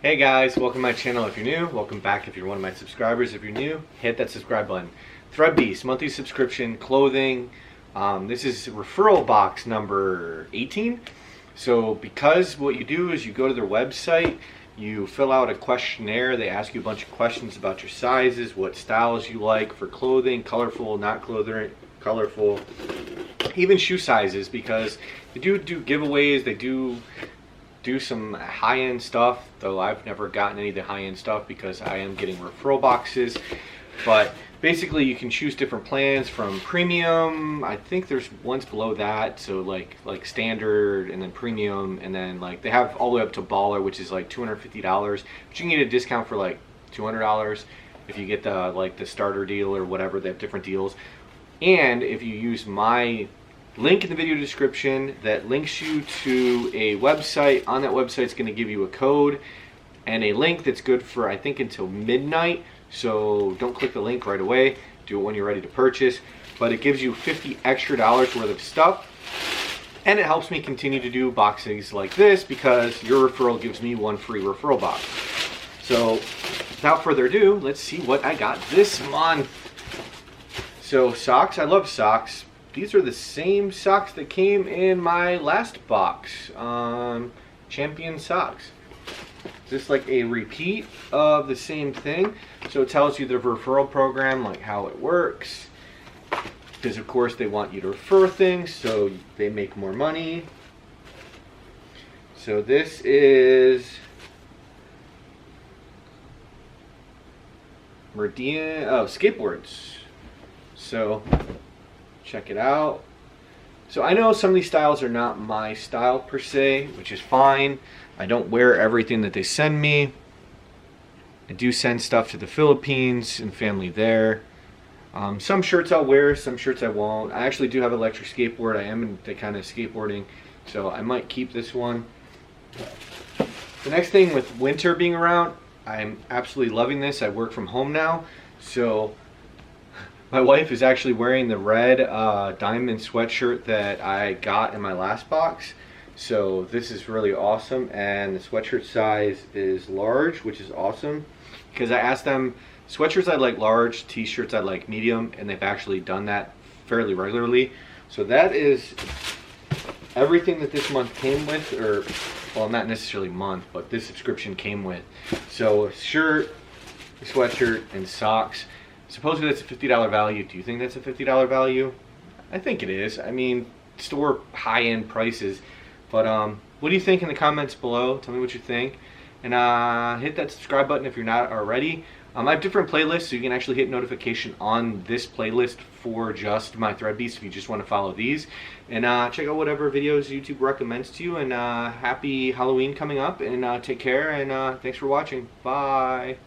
Hey guys, welcome to my channel if you're new. Welcome back if you're one of my subscribers. If you're new, hit that subscribe button. Threadbeast, monthly subscription, clothing. This is referral box number 18. So because what you do is you go to their website, you fill out a questionnaire. They ask you a bunch of questions about your sizes, what styles you like for clothing, colorful, not colorful, even shoe sizes, because they do giveaways. They do some high-end stuff, though I've never gotten any of the high-end stuff because I am getting referral boxes. But basically you can choose different plans from premium, I think there's ones below that, so like standard and then premium, and then like they have all the way up to baller, which is like $250, but you can get a discount for like $200 if you get the starter deal or whatever. They have different deals. And if you use my link in the video description that links you to a website, on that website it's going to give you a code and a link that's good for I think until midnight. So don't click the link right away, do it when you're ready to purchase, but it gives you $50 extra worth of stuff, and it helps me continue to do boxes like this because your referral gives me one free referral box. So without further ado, let's see what I got this month. So socks, I love socks. These are the same socks that came in my last box, Champion socks. Just like a repeat of the same thing. So it tells you the referral program, like how it works, because of course they want you to refer things so they make more money. So this is Meridian, skateboards. So check it out. So I know some of these styles are not my style per se, which is fine. I don't wear everything that they send me. I do send stuff to the Philippines and family there. Some shirts I'll wear, some shirts I won't. I actually do have an electric skateboard. I am into kind of skateboarding, so I might keep this one. The next thing, with winter being around, I'm absolutely loving this. I work from home now, so my wife is actually wearing the red diamond sweatshirt that I got in my last box. So this is really awesome, and the sweatshirt size is large, which is awesome because I asked them, sweatshirts I like large, t-shirts I like medium, and they've actually done that fairly regularly. So that is everything that this month came with, or well, not necessarily month, but this subscription came with. So a shirt, a sweatshirt, and socks. Supposedly that's a $50 value. Do you think that's a $50 value? I think it is. I mean, store high-end prices. But what do you think in the comments below? Tell me what you think. And hit that subscribe button if you're not already. I have different playlists, so you can actually hit notification on this playlist for just my Threadbeast if you just want to follow these. And check out whatever videos YouTube recommends to you. And happy Halloween coming up. And take care. And thanks for watching. Bye.